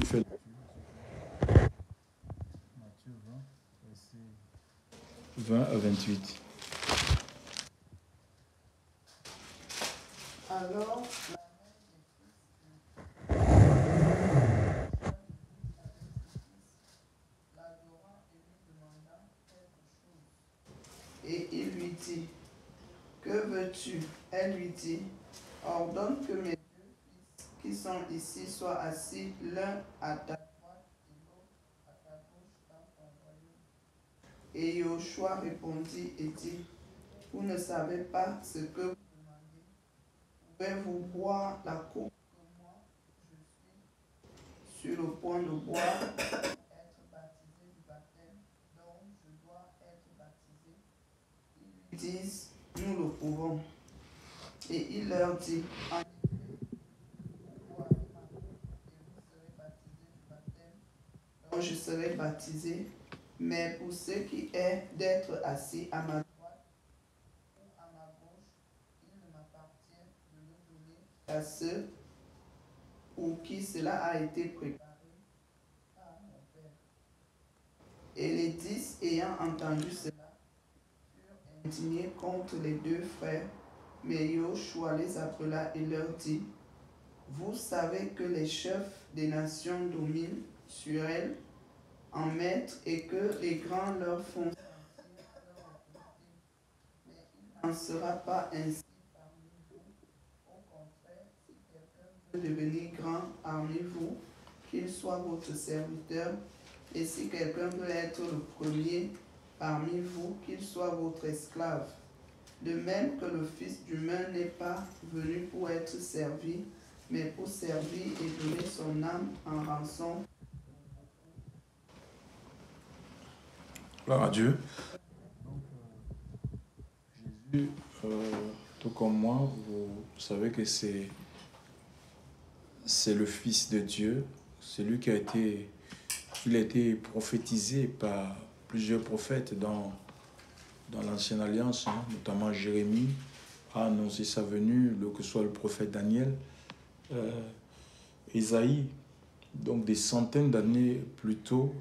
fait Matthieu 20, verset 20 à 28. Alors, l'adorant et lui demanda quelque chose. Et il lui dit, que veux-tu? Elle lui dit, ordonne que mes deux fils qui sont ici soient assis l'un à ta droite et l'autre à ta gauche dans ton royaume. Et Yoshua répondit et dit, vous ne savez pas ce que vous demandez. Pouvez-vous boire la coupe que moi je suis sur le point de boire, être baptisé du baptême dont je dois être baptisé? Ils lui disent, nous le pouvons. Et il leur dit, en effet, vous boirez ma coupe et vous serez baptisés du baptême dont je serai baptisé, mais pour ce qui est d'être assis à ma droite ou à ma gauche, il ne m'appartient de le donner à ceux pour qui cela a été préparé par mon Père. Et les 10 ayant entendu cela furent indignés contre les deux frères, mais Yoshua les appela et leur dit, vous savez que les chefs des nations dominent sur elles en maître et que les grands leur font sentir leur autorité. Mais il n'en sera pas ainsi parmi vous. Au contraire, si quelqu'un veut devenir grand parmi vous, qu'il soit votre serviteur, et si quelqu'un veut être le premier parmi vous, qu'il soit votre esclave. De même que le Fils humain n'est pas venu pour être servi, mais pour servir et donner son âme en rançon. Gloire à Dieu. Donc, Jésus, tout comme moi, vous savez que c'est le Fils de Dieu. C'est lui qui a été prophétisé par plusieurs prophètes dans l'Ancienne Alliance, hein, notamment Jérémie a annoncé sa venue, que ce soit le prophète Daniel, Isaïe. Donc des centaines d'années plus tôt,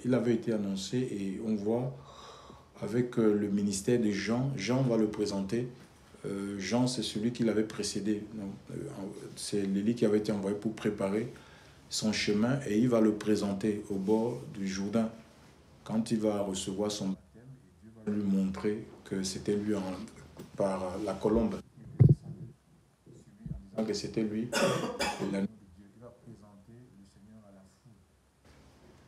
il avait été annoncé et on voit avec le ministère de Jean, Jean va le présenter. Jean, c'est celui qui l'avait précédé. C'est l'Élie qui avait été envoyé pour préparer son chemin et il va le présenter au bord du Jourdain. Quand il va recevoir son baptême, Dieu va lui montrer que c'était lui par la colombe. En disant que c'était lui, l'agneau de Dieu. Il va présenter le Seigneur à la foule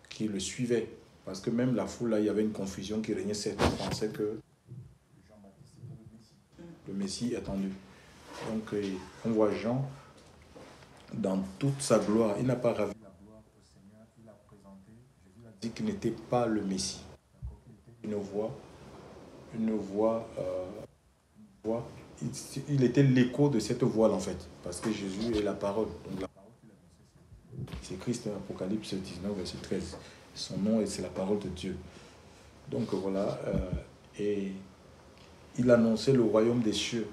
qui le suivait. Parce que même la foule, là, il y avait une confusion qui régnait. Certains pensaient que Jean-Baptiste était le Messie attendu. Donc, on voit Jean dans toute sa gloire. Il n'a pas ravi la gloire au Seigneur. Il a présenté, Jésus a dit qu'il n'était pas le Messie. Qu'il était une voix, il était l'écho de cette voix en fait. Parce que Jésus est la parole. Donc, la parole qu'il annonçait, c'est Christ, Apocalypse 19, verset 13. Son nom, c'est la parole de Dieu. Donc voilà, et il annonçait le royaume des cieux.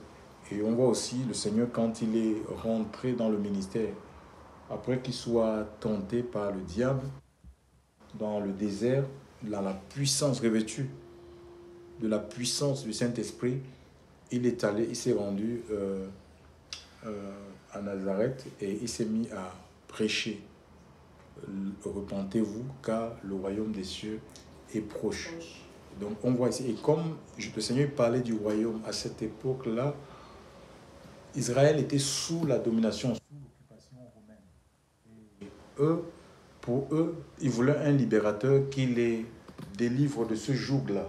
Et on voit aussi le Seigneur quand il est rentré dans le ministère, après qu'il soit tenté par le diable dans le désert, dans la puissance revêtue de la puissance du Saint-Esprit, il est allé, il s'est rendu à Nazareth et il s'est mis à prêcher. Repentez-vous car le royaume des cieux est proche. Donc on voit ici, et comme le Seigneur parlait du royaume à cette époque-là, Israël était sous la domination, sous l'occupation romaine. Et eux, pour eux, ils voulaient un libérateur qui les délivre de ce joug-là.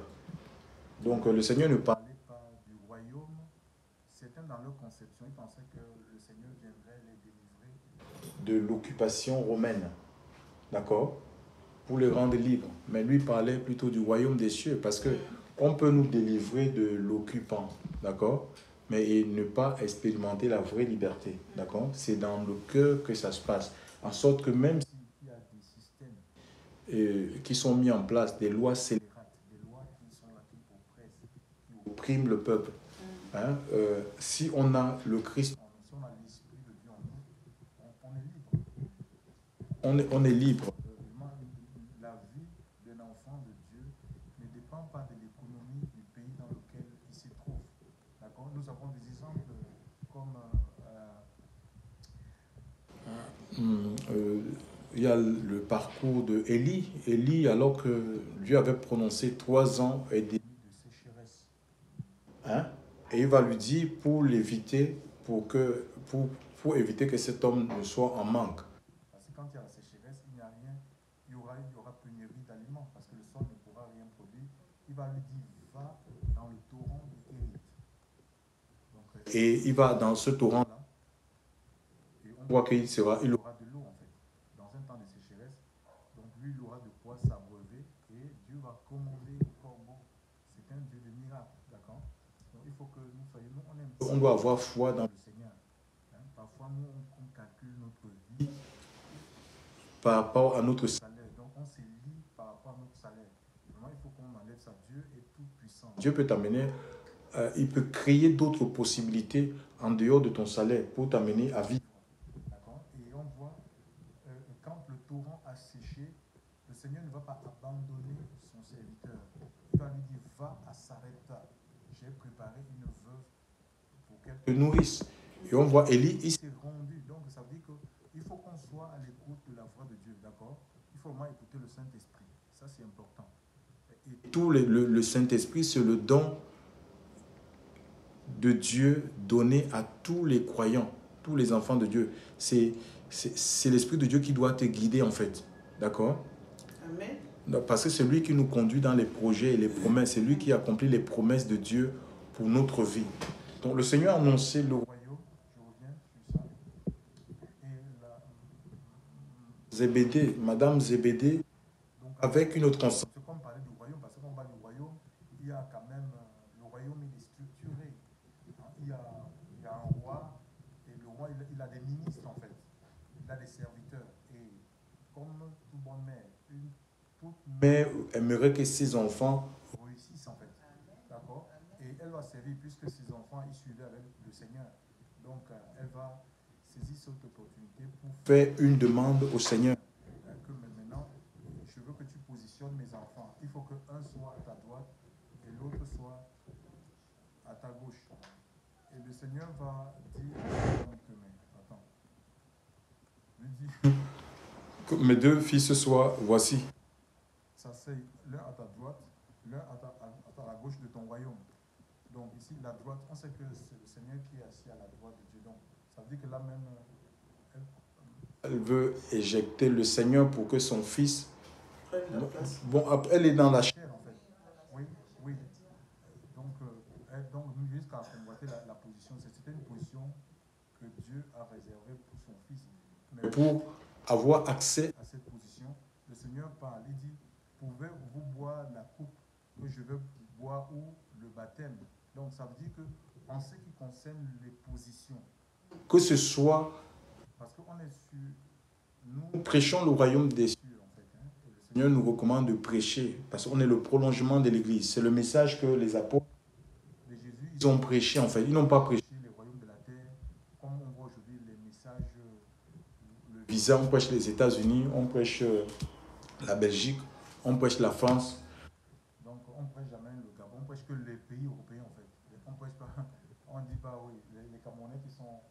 Donc le Seigneur ne parlait pas du royaume. Certains dans leur conception, ils pensaient que le Seigneur viendrait les délivrer de l'occupation romaine. D'accord? Pour les rendre libres. Mais lui parlait plutôt du royaume des cieux parce que on peut nous délivrer de l'occupant, d'accord? Mais ne pas expérimenter la vraie liberté, d'accord? C'est dans le cœur que ça se passe. En sorte que même s'il y a des systèmes qui sont mis en place, des lois scélérates, des lois qui sont là, qui oppriment le peuple, hein? Si on a le Christ, si on a l'Esprit de Dieu en nous, on est libre. on est libre. La vie d'un enfant de Dieu ne dépend pas de l'économie du pays dans lequel il se trouve. D'accord? Nous avons des exemples comme Il y a le parcours de Élie. Élie, alors que Dieu avait prononcé 3 ans et demi de sécheresse. hein, et il va lui dire pour l'éviter, pour éviter que cet homme ne soit en manque. Parce que quand il y a la sécheresse, il n'y a rien, il y aura pénurie d'aliments parce que le sol ne pourra rien produire. Il va lui dire, va dans le torrent de Kérit. Et il va dans ce torrent-là, et on voit qu'il aura de l'eau en fait, dans un temps de sécheresse. Donc lui, il aura de quoi s'abreuver et Dieu va commander au corbeau. C'est un Dieu de miracle, d'accord? Donc il faut que nous soyons, on doit avoir foi dans le Seigneur. Hein? Parfois, nous, on calcule notre vie par rapport à notre salaire. Donc on se lie par rapport à notre salaire. Vraiment, il faut qu'on enlève ça. Dieu est tout puissant. Dieu peut t'amener, il peut créer d'autres possibilités en dehors de ton salaire pour t'amener à vivre. D'accord? Et on voit, quand le torrent a séché, le Seigneur ne va pas abandonner son serviteur. Il va lui dire, va à Sarepta. J'ai préparé une veuve pour qu'elle te nourrisse. Et on voit Élie, il s'est rendu. Donc ça veut dire qu'il faut qu'on soit à l'écoute de la voix de Dieu, d'accord? Il faut vraiment écouter le Saint-Esprit. Ça, c'est important. Et tout le Saint-Esprit, c'est le don de Dieu donné à tous les croyants, tous les enfants de Dieu. C'est l'Esprit de Dieu qui doit te guider en fait. D'accord? Amen. Parce que c'est lui qui nous conduit dans les projets et les promesses. C'est lui qui accomplit les promesses de Dieu pour notre vie. Donc le Seigneur a annoncé le royaume. Je reviens sur ça. Et Zébédée, Madame Zébédée, donc avec une autre conscience. C'est comme parler du royaume, parce qu'on parle du royaume, il y a quand même, le royaume il est structuré. Hein, il y a un roi, et le roi il a des ministres en fait. Il a des serviteurs. Et comme toute bonne mère, toute mère aimerait que ses enfants réussissent en fait. D'accord? Et elle va servir puisque ses enfants ils suivaient avec le Seigneur. Donc elle va saisir cette opportunité pour faire une demande au Seigneur. Que maintenant, je veux que tu positionnes mes enfants. Il faut que un soit à ta droite et l'autre soit à ta gauche. Et le Seigneur va dire attends. Lui dit que mes 2 fils soient, voici. S'asseyent l'un à ta droite, l'un à la gauche de ton royaume. Donc ici, la droite, on sait que c'est le Seigneur qui est assis à la droite de Dieu. Donc ça veut dire que là même, elle veut éjecter le Seigneur pour que son fils... Bon, elle est dans la chair. En fait. Oui, oui. Donc jusqu'à convoiter la position, c'était une position que Dieu a réservée pour son fils. Mais pour avoir accès à cette position, le Seigneur parle, il dit, pouvez-vous boire la coupe que je vais boire ou le baptême? Donc ça veut dire que en ce qui concerne les positions, que ce soit, parce qu'on est sur, nous prêchons le royaume des cieux. Le Seigneur nous recommande de prêcher parce qu'on est le prolongement de l'Église. C'est le message que les apôtres de Jésus, ils ont prêché en fait. Ils n'ont pas prêché les royaumes de la terre, comme on voit aujourd'hui les messages. Le visa, on prêche les États-Unis, on prêche la Belgique, on prêche la France. Donc on prêche jamais le Gabon, on prêche que les pays européens en fait. On prêche pas, on dit pas oui, les Camerounais qui sont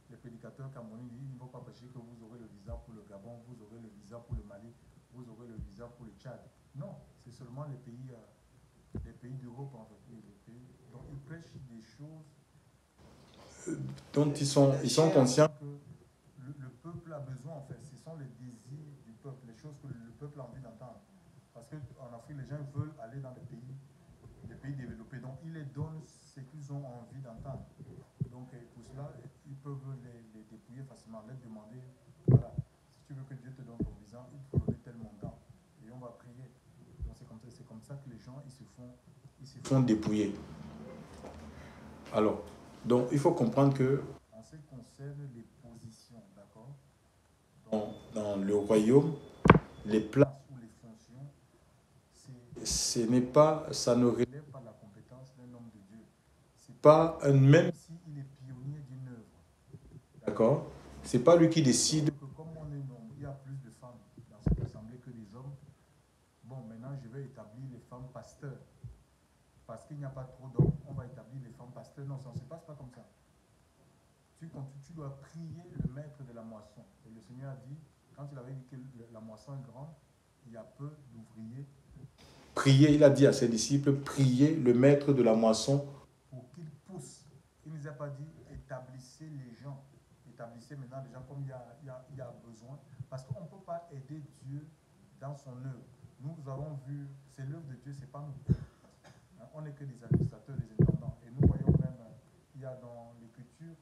les prédicateurs camerounais, ils ne vont pas prêcher que vous aurez le visa pour le Gabon, vous aurez le visa pour le Mali, vous aurez le visa pour le Tchad. Non, c'est seulement les pays d'Europe en fait. Donc ils prêchent des choses dont ils sont conscients que le peuple a besoin en fait. Ce sont les désirs du peuple, les choses que le peuple a envie d'entendre. Parce qu'en Afrique, les gens veulent aller dans les pays développés. Donc ils les donnent ce qu'ils ont envie d'entendre. Donc pour cela, ils peuvent les dépouiller facilement, leur demander, voilà, si tu veux que Dieu te donne ton visa, il faut donner tel montant. Et on va prier. Donc c'est comme ça que les gens, ils se font dépouiller. Alors, donc il faut comprendre que en ce qui concerne les positions, d'accord, dans le royaume, les places ou les fonctions, ce n'est pas, ça ne relève pas la compétence d'un homme de Dieu. C'est pas un même s'il est pionnier d'une œuvre. D'accord? C'est pas lui qui décide. Comme on est nombreux, il y a plus de femmes bon, maintenant je vais établir les femmes pasteurs. Parce qu'il n'y a pas trop d'hommes, on va établir les femmes pasteurs. Non, ça ne se passe pas comme ça. Tu dois prier le maître de la moisson. Et le Seigneur a dit, quand il avait dit que la moisson est grande, il y a peu d'ouvriers. Priez, il a dit à ses disciples, priez le maître de la moisson. Pour qu'il pousse. Il ne nous a pas dit, établissez les gens. Établissez maintenant les gens comme il y a besoin. Parce qu'on ne peut pas aider Dieu dans son œuvre. Nous avons vu, c'est l'œuvre de Dieu, ce n'est pas nous. On n'est que des administrateurs, des intendants. Et nous voyons même, il y a dans l'Écriture,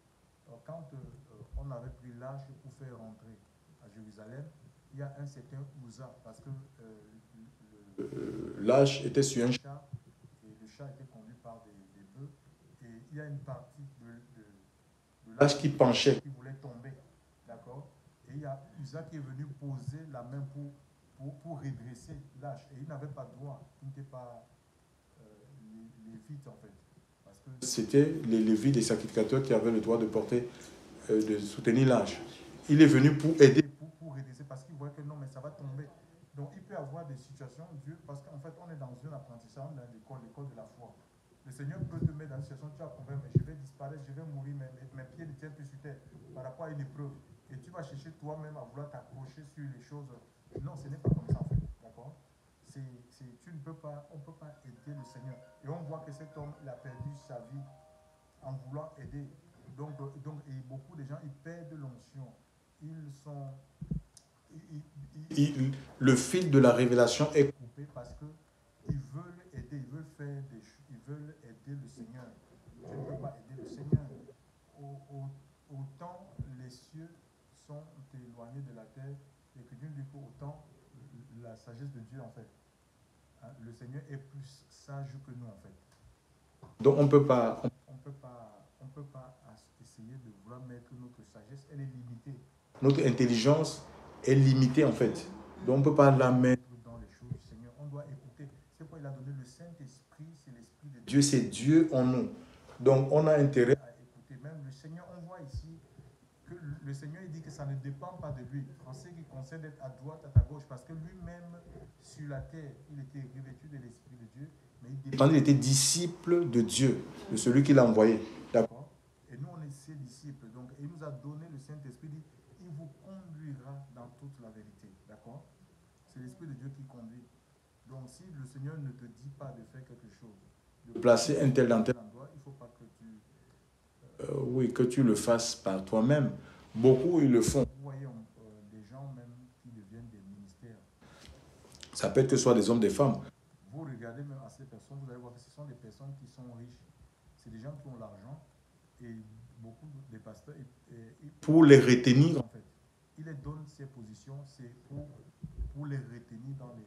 quand on avait pris l'âge pour faire rentrer à Jérusalem, il y a un certain Uza, parce que l'âge était sur un chat, et le chat était conduit par des bœufs, et il y a une partie de l'âge qui penchait, qui voulait tomber, d'accord. Et il y a Uza qui est venu poser la main pour redresser l'âge, et il n'avait pas droit, il n'était pas lévite en fait. C'était les lévites, les sacrificateurs qui avaient le droit de porter, de soutenir l'âge. Il est venu pour aider. Pour redresser, parce qu'il voit que non, mais ça va tomber. Donc il peut y avoir des situations, Dieu, parce qu'en fait on est dans un apprentissage, dans l'école de la foi. Le Seigneur peut te mettre dans une situation, tu as compris, mais je vais disparaître, je vais mourir, mais mes pieds ne tiennent plus sur terre par rapport à une épreuve. Et tu vas chercher toi-même à vouloir t'accrocher sur les choses. Non, ce n'est pas comme ça en fait, d'accord. Tu ne peux pas, on ne peut pas aider le Seigneur. Et on voit que cet homme, il a perdu sa vie en voulant aider. Donc et beaucoup de gens, ils perdent l'onction. Ils sont... le fil de la révélation est coupé parce qu'ils veulent aider, ils veulent faire des choses, ils veulent aider le Seigneur. Tu ne peux pas aider le Seigneur. Autant les cieux sont éloignés de la terre, et que Dieu dit qu'autant la sagesse de Dieu en fait. Le Seigneur est plus sage que nous en fait. Donc on ne peut pas essayer de vouloir mettre notre sagesse, elle est limitée. Notre intelligence est limitée en fait. Donc on ne peut pas la mettre dans les choses du Seigneur. On doit écouter. C'est pourquoi il a donné le Saint-Esprit, c'est l'Esprit de Dieu. C'est Dieu en nous. Donc on a intérêt à écouter. Même le Seigneur, on voit ici que le Seigneur il dit que ça ne dépend pas de lui. En ce qui concerne d'être à droite, à ta gauche, parce que lui-même, sur la terre, il était revêtu de l'Esprit de Dieu. Mais il était disciple de Dieu, de celui qui l'a envoyé. D'accord. Et nous, on est ses disciples. Donc, il nous a donné le Saint-Esprit. Il vous conduira dans toute la vérité. D'accord. C'est l'Esprit de Dieu qui conduit. Donc, si le Seigneur ne te dit pas de faire quelque chose, de placer un tel dans tel endroit, il ne faut pas que tu... oui, que tu le fasses par toi-même. Beaucoup, ils le font. Vous voyez des gens même qui deviennent des ministères. Ça peut être que ce soit des hommes, des femmes. Vous regardez même à ces personnes, vous allez voir que ce sont des personnes qui sont riches. C'est des gens qui ont l'argent et beaucoup de pasteurs... pour les retenir. En fait, ils les donnent ces positions, c'est pour les retenir dans les...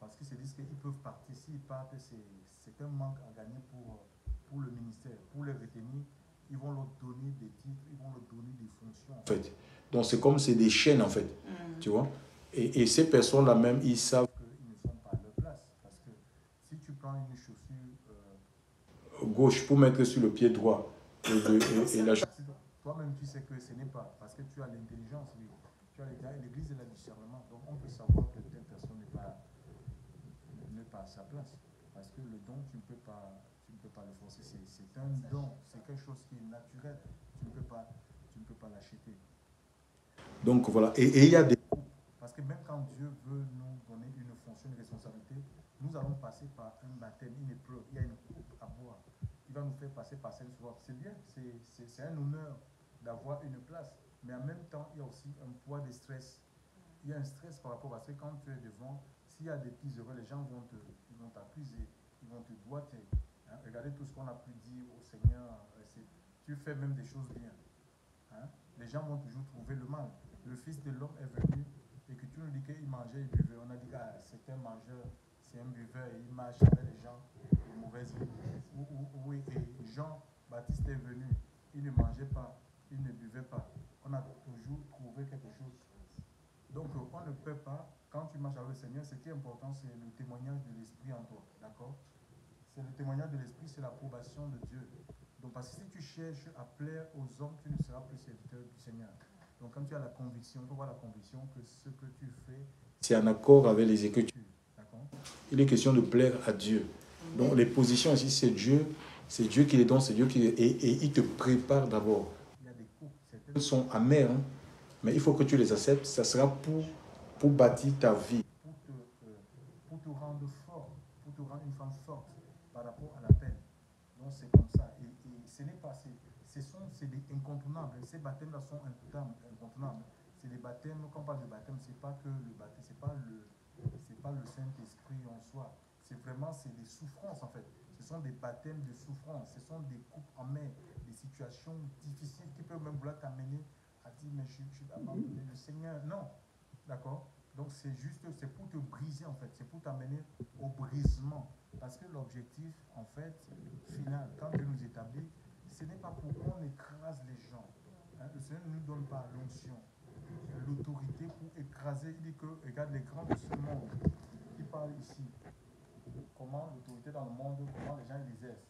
Parce qu'ils se disent qu'ils peuvent partir. S'ils partent, c'est un manque à gagner pour le ministère. Pour les retenir, ils vont leur donner des titres, ils vont leur donner des fonctions. En fait. Donc c'est comme c'est des chaînes en fait. Tu vois. Et ces personnes-là même, ils savent qu'ils ne sont pas à leur place. Parce que si tu prends une chaussure gauche pour mettre sur le pied droit et la toi-même tu sais que ce n'est pas. Parce que tu as l'intelligence. Tu as l'église et le discernement. Donc on peut savoir que telle personne n'est pas à sa place. Parce que le don, tu ne peux pas le forcer. C'est un don. C'est quelque chose qui est naturel. Tu ne peux pas l'acheter. Donc voilà. Et il y a des... Parce que même quand Dieu veut nous donner une fonction, une responsabilité, nous allons passer par un baptême, une épreuve. Il y a une coupe à boire. Il va nous faire passer par cette épreuve. C'est bien. C'est un honneur d'avoir une place. Mais en même temps, il y a aussi un poids de stress. Il y a un stress par rapport à ce que quand tu es devant, s'il y a des petits erreurs, les gens vont t'accuser, ils vont te doiter. Hein? Regardez tout ce qu'on a pu dire au Seigneur. Tu fais même des choses bien. Hein? Les gens vont toujours trouver le mal. Le Fils de l'homme est venu et que tu nous dis qu'il mangeait et buvait. On a dit que c'est un mangeur, c'est un buveur et il marche avec les gens de mauvaise vie. Oui, et Jean-Baptiste est venu, il ne mangeait pas, il ne buvait pas. On a toujours trouvé quelque chose. Donc on ne peut pas, quand tu marches avec le Seigneur, ce qui est important, c'est le témoignage de l'Esprit en toi. D'accord? C'est le témoignage de l'Esprit, c'est l'approbation de Dieu. Donc parce que si tu cherches à plaire aux hommes, tu ne seras plus serviteur du Seigneur. Donc quand tu as la conviction, tu vois la conviction que ce que tu fais, c'est en accord avec les Écritures. Il est question de plaire à Dieu. Donc les positions ici, c'est Dieu qui les donne, c'est Dieu qui et il te prépare d'abord. Il y a des coupes, certaines sont amères, hein, mais il faut que tu les acceptes. Ça sera pour bâtir ta vie. Pour te rendre fort, pour te rendre une femme forte par rapport à la peine. Donc c'est comme ça. Et ce n'est pas, c'est des incontournables. Ces baptêmes-là sont incontournables. C'est des baptêmes, quand on parle de baptême, c'est pas que le baptême, c'est pas le Saint-Esprit en soi. C'est des souffrances en fait. Ce sont des baptêmes de souffrance. Ce sont des coupes en main, des situations difficiles qui peuvent même vouloir t'amener à dire mais je vais abandonner le Seigneur. Non, d'accord. Donc c'est pour te briser en fait. C'est pour t'amener au brisement. Parce que l'objectif en fait final, quand Dieu nous établit, ce n'est pas pour qu'on écrase les gens. Hein, le Seigneur ne nous donne pas l'onction, l'autorité pour écraser. Il dit que, regarde les grands de ce monde, qui parlent ici. Comment l'autorité dans le monde, comment les gens l'exercent.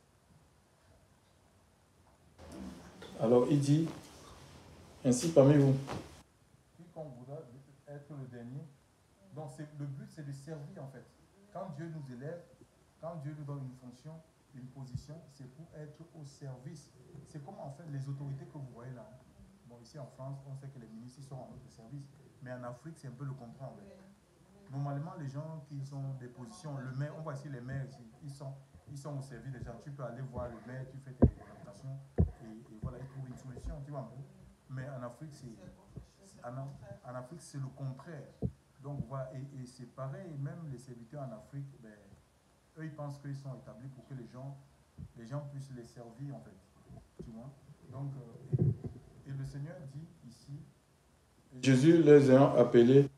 Alors il dit, ainsi parmi vous. Quiconque voudra être le dernier. Donc le but c'est de servir en fait. Quand Dieu nous élève, quand Dieu nous donne une fonction, une position, c'est pour être au service. C'est comme en fait les autorités que vous voyez là. Bon, ici en France, on sait que les ministres sont en notre service. Mais en Afrique, c'est un peu le contraire. Normalement, les gens qui ont des positions, le maire, on voit ici les maires ici, ils sont au service des gens. Tu peux aller voir le maire, tu fais tes représentations et voilà, il trouve une solution, tu vois. Mais en Afrique, c'est le contraire. Donc voilà, et c'est pareil, même les serviteurs en Afrique, ben, eux, ils pensent qu'ils sont établis pour que les gens puissent les servir, en fait. Tu vois? Donc, et le Seigneur dit ici, Jésus les ayant appelés,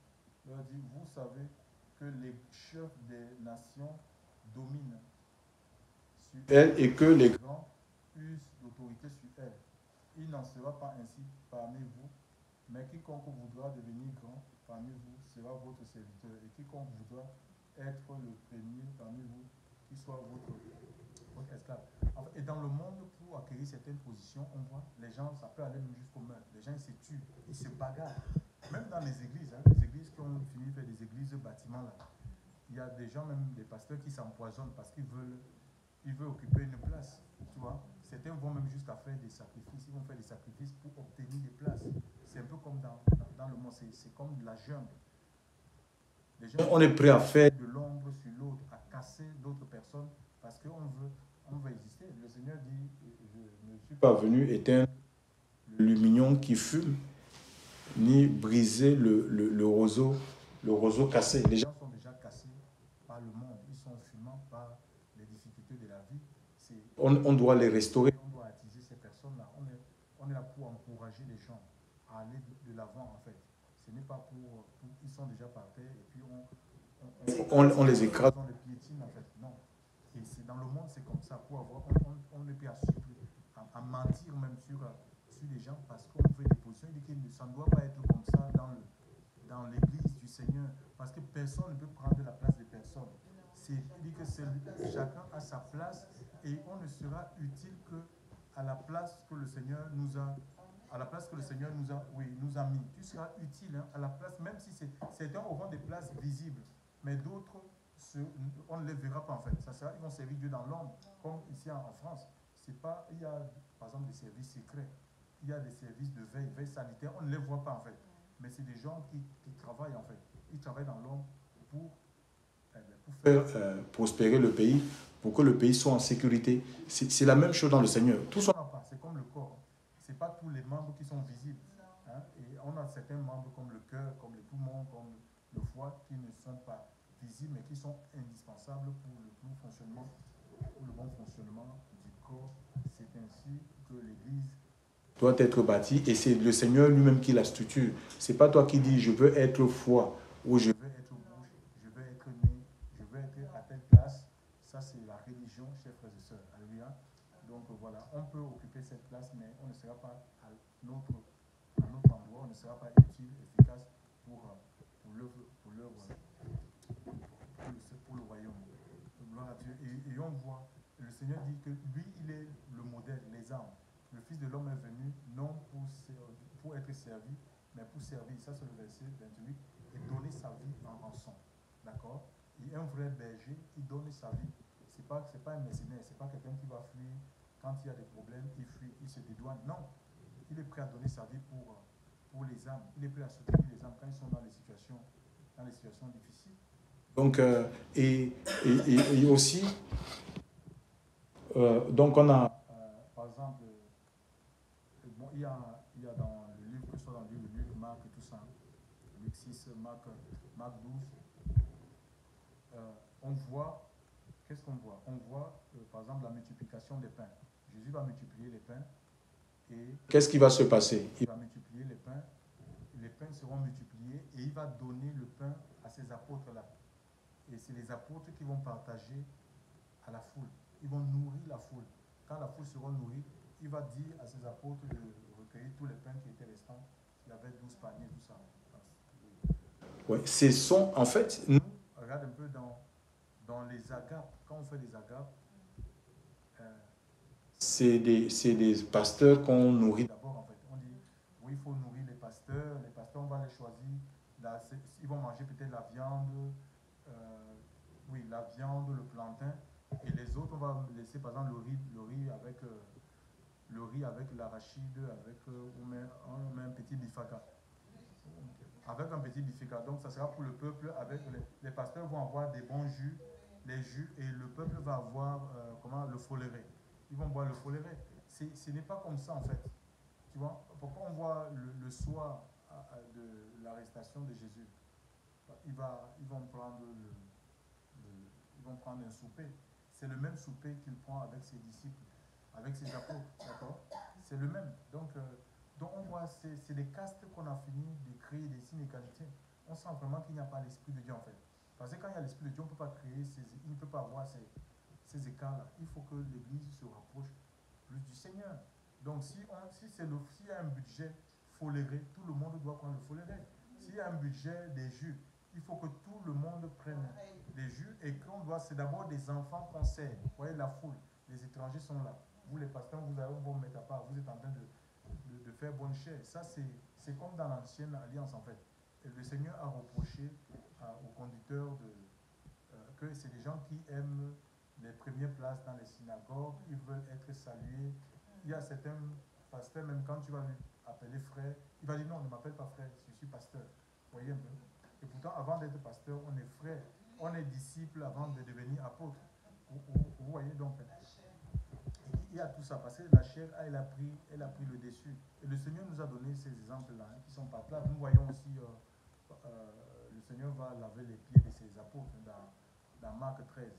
leur dit, vous savez que les chefs des nations dominent sur elles et que les grands usent d'autorité sur elles. Il n'en sera pas ainsi parmi vous, mais quiconque voudra devenir grand parmi vous sera votre serviteur, et quiconque voudra être le premier parmi vous, qui soit votre esclave. Et dans le monde, pour acquérir certaines positions, on voit les gens, ça peut aller même jusqu'au meurtre. Les gens, ils se tuent, ils se bagarrent. Même dans les églises, les églises qui ont fini de faire des églises de bâtiments là, il y a des gens, même des pasteurs, qui s'empoisonnent parce qu'ils veulent occuper une place. Tu vois, certains vont même jusqu'à faire des sacrifices. Ils vont faire des sacrifices pour obtenir des places. C'est un peu comme dans le monde, c'est comme de la jungle. On est prêt à faire de l'ombre sur l'autre, à casser d'autres personnes parce qu'on veut exister. Le Seigneur dit, je ne suis pas venu éteindre l'aluminium qui fume, ni briser le roseau cassé. Les gens sont déjà cassés par le monde, ils sont fumants par les difficultés de la vie. On doit les restaurer. On doit attiser ces personnes-là. On est là pour encourager les gens à aller de l'avant en fait. Ce n'est pas pour ils sont déjà par terre et puis on les écrase. On les piétine en fait. Non. Et dans le monde, c'est comme ça. Pour avoir, on est plus à mentir même sur les gens parce qu'on fait des positions. Il dit que ça ne doit pas être comme ça dans l'église du Seigneur parce que personne ne peut prendre la place de personne. Il dit que chacun a sa place et on ne sera utile que à la place que le Seigneur nous a nous a mis. Tu seras utile à la place, même si certains auront des places visibles, mais d'autres, on ne les verra pas en fait. Ils vont servir Dieu dans l'ombre, comme ici en France. Il y a par exemple des services secrets, il y a des services de veille sanitaire, on ne les voit pas en fait. Mais c'est des gens qui travaillent en fait. Ils travaillent dans l'ombre pour faire prospérer le pays, pour que le pays soit en sécurité. C'est la même chose dans le Seigneur. Tout ça, c'est comme le corps. Ce n'est pas tous les membres qui sont visibles. Hein? Et on a certains membres comme le cœur, comme les poumons, comme le foie, qui ne sont pas visibles, mais qui sont indispensables pour le bon fonctionnement du corps. C'est ainsi que l'Église doit être bâtie et c'est le Seigneur lui-même qui la structure. Ce n'est pas toi qui dis je veux être foie ou je veux être bouche, je veux être nez, je veux être à telle place. Ça, c'est la religion, chers frères et sœurs. Alléluia. Donc voilà, on peut occuper cette place, mais on ne sera pas à notre endroit, on ne sera pas utile, efficace pour le royaume. Gloire à Dieu. Et on voit, le Seigneur dit que lui, il est le modèle, les armes. Le Fils de l'homme est venu non pour être servi, mais pour servir. Ça, c'est le verset 28. Et donner sa vie en rançon. D'accord? Et un vrai berger, il donne sa vie. Ce n'est pas un mercenaire, ce n'est pas quelqu'un qui va fuir quand il y a des problèmes, il fuit, il se dédouane. Non, il est prêt à donner sa vie pour les âmes. Il est prêt à soutenir les âmes quand ils sont dans les situations difficiles. Donc, et aussi, donc on a... par exemple, bon, il y a dans le livre, que ce soit dans le livre de Luc, Marc et tout ça, Luc 6, Marc 12, on voit, qu'est-ce qu'on voit? On voit, par exemple, la multiplication des pains. Jésus va multiplier les pains. Et qu'est-ce qui va se passer? Il va multiplier les pains seront multipliés et il va donner le pain à ses apôtres-là. Et c'est les apôtres qui vont partager à la foule. Ils vont nourrir la foule. Quand la foule sera nourrie, il va dire à ses apôtres de recueillir tous les pains qui étaient restants. Il y avait 12 paniers, tout ça. Oui, ce sont en fait... Nous, regarde un peu dans les agapes. Quand on fait des agapes, c'est des pasteurs qu'on nourrit. D'abord, en fait, on dit, oui, il faut nourrir les pasteurs. Les pasteurs, on va les choisir. Là, ils vont manger peut-être la viande, la viande, le plantain. Et les autres, on va laisser, par exemple, le riz avec l'arachide, on met un petit bifaka. Avec un petit bifaka. Donc, ça sera pour le peuple. Les pasteurs vont avoir des bons jus, les jus, et le peuple va avoir le foléré. Ils vont boire le foléré. Ce n'est pas comme ça, en fait. Tu vois, pourquoi on voit le soir de l'arrestation de Jésus, ils vont prendre un souper. C'est le même souper qu'il prend avec ses disciples, avec ses apôtres, d'accord? C'est le même. Donc on voit, c'est des castes qu'on a fini de créer, des inégalités. On sent vraiment qu'il n'y a pas l'Esprit de Dieu, en fait. Parce que quand il y a l'Esprit de Dieu, on ne peut pas créer, il ne peut pas avoir ces écarts-là. Il faut que l'Église se rapproche plus du Seigneur. Donc, s'il y a un budget foléré, tout le monde doit prendre le foléré. S'il y a un budget des jus, il faut que tout le monde prenne des jus et c'est d'abord des enfants qu'on sert. Vous voyez la foule, les étrangers sont là. Vous, les pasteurs, vous allez vous mettre à part, vous êtes en train de faire bonne chère. Ça, c'est comme dans l'ancienne alliance, en fait. Et le Seigneur a reproché aux conducteurs que c'est des gens qui aiment les premières places dans les synagogues, ils veulent être salués. Il y a certains pasteurs, même quand tu vas lui appeler frère, il va dire non, ne m'appelle pas frère, je suis pasteur. Vous voyez un peu? Et pourtant, avant d'être pasteur, on est frère, on est disciple avant de devenir apôtre. Vous voyez donc, il y a tout ça, parce que la chair, elle a pris le dessus. Et le Seigneur nous a donné ces exemples-là, qui sont par là. Nous voyons aussi, le Seigneur va laver les pieds de ses apôtres dans Marc 13.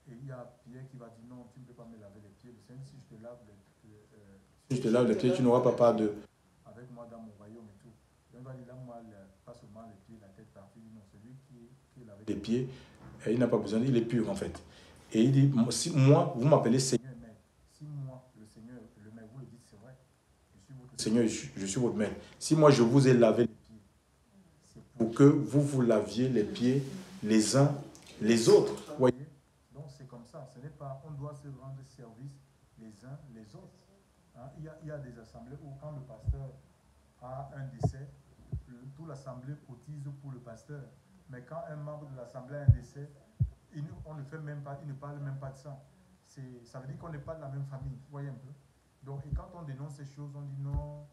Et il y a Pierre qui va dire non, tu ne peux pas me laver les pieds. Le Seigneur, si je te lave les pieds, tu n'auras pas part de... avec moi dans mon royaume et tout. Donc il va dire là, moi, pas seulement les pieds, la tête partie, non, celui qui est lavé les pieds, il n'a pas besoin, il est pur en fait. Et il dit, si moi, vous m'appelez Seigneur, si moi, le Seigneur, le maître, vous le dites, c'est vrai, je suis votre Seigneur, je suis votre maître. Si moi je vous ai lavé les pieds, c'est pour que vous laviez les pieds les uns les autres. Voyez? Donc c'est comme ça, ce n'est pas, on doit se rendre service les uns les autres. Hein? Il y a des assemblées où quand le pasteur a un décès, toute l'assemblée cotise pour le pasteur. Mais quand un membre de l'assemblée a un décès, on ne fait même pas, il ne parle même pas de ça. Ça veut dire qu'on n'est pas de la même famille. Vous voyez un peu? Donc, et quand on dénonce ces choses, on dit non,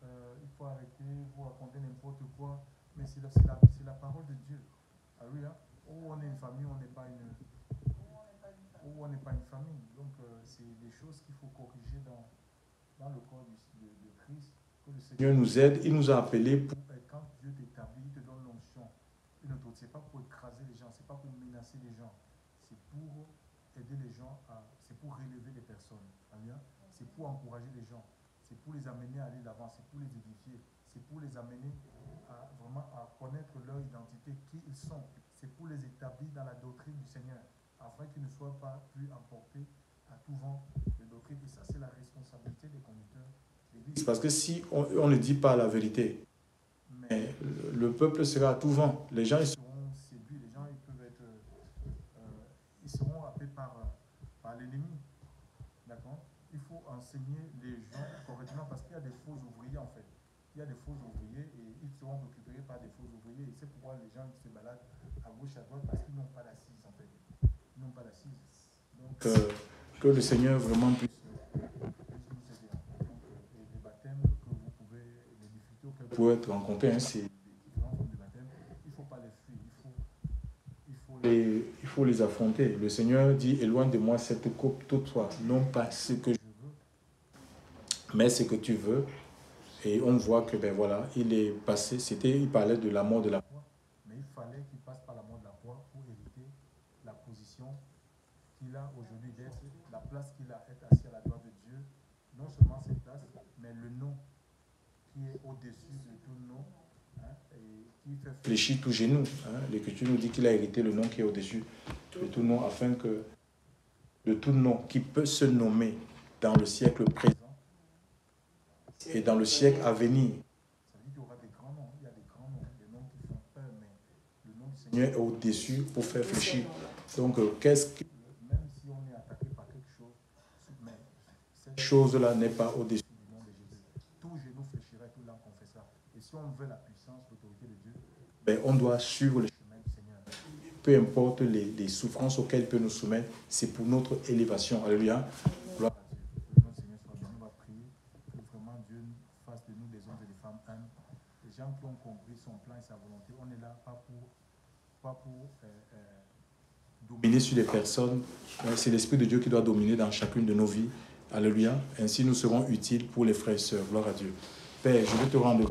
il faut arrêter, vous racontez n'importe quoi. Mais c'est la parole de Dieu. Ah oui, hein? Où on est une famille, on n'est pas une famille. Donc, c'est des choses qu'il faut corriger dans le corps de Christ. Que le Seigneur nous aide, il nous a appelés pour... Quand Dieu t'établit, il te donne l'onction. Ce n'est pas pour écraser les gens, ce n'est pas pour menacer les gens. C'est pour aider les gens, c'est pour relever les personnes. C'est pour encourager les gens. C'est pour les amener à aller de l'avant, c'est pour les édifier. C'est pour les amener vraiment à connaître leur identité, qui ils sont. C'est pour les établir dans la doctrine du Seigneur, afin qu'ils ne soient pas plus emportés à tout vent de doctrine. Et ça, c'est la responsabilité des conducteurs d'église. Parce que si on ne dit pas la vérité, mais le peuple sera à tout vent. Les gens ils seront séduits, les gens ils peuvent être, ils seront happés par l'ennemi. D'accord? Il faut enseigner les gens correctement parce qu'il y a des faux ouvriers en fait. Il y a des faux ouvriers et ils seront récupérés par des faux ouvriers. Et c'est pourquoi les gens se baladent à gauche, à droite parce qu'ils n'ont pas d'assise. Que le Seigneur vraiment puisse les baptêmes que vous pouvez, les difficultés auxquelles vous pour être rencontré, hein, c'est différents formes de baptême, il ne faut pas les fuir, il faut les affronter. Le Seigneur dit, éloigne de moi cette coupe toutefois, non pas ce que je veux, mais ce que tu veux. Et on voit que, ben voilà, il est passé, il parlait de la mort de la foi. Mais il fallait qu'il passe par la mort de la foi pour hériter la position qu'il a aujourd'hui d'être, la place qu'il a, être assis à la droite de Dieu. Non seulement cette place, mais le nom qui est au-dessus de tout nom, hein, et qui fait fléchit tout genou. Hein. L'Écriture nous dit qu'il a hérité le nom qui est au-dessus de tout nom, afin que de tout nom qui peut se nommer dans le siècle présent et dans le siècle à venir. Ça veut dire qu'il y aura des grands noms, il y a des grands noms, des noms qui font peur, mais le nom du Seigneur est au-dessus pour faire fléchir. Donc, même si on est attaqué par quelque chose, mais cette chose-là n'est pas au-dessus du nom de Jésus. Tout genou fléchira, tout langue confessera. Et si on veut la puissance, l'autorité de Dieu, ben, on doit suivre le chemin du Seigneur. Peu importe les souffrances auxquelles il peut nous soumettre, c'est pour notre élévation. Alléluia. Gloire. Notre Seigneur soit béni, on va prier que vraiment Dieu fasse de nous des hommes et des femmes humbles, des gens qui ont compris son plan et sa volonté. On est là pas pour dominer sur les personnes, c'est l'Esprit de Dieu qui doit dominer dans chacune de nos vies. Alléluia. Ainsi, nous serons utiles pour les frères et sœurs. Gloire à Dieu. Père, je veux te rendre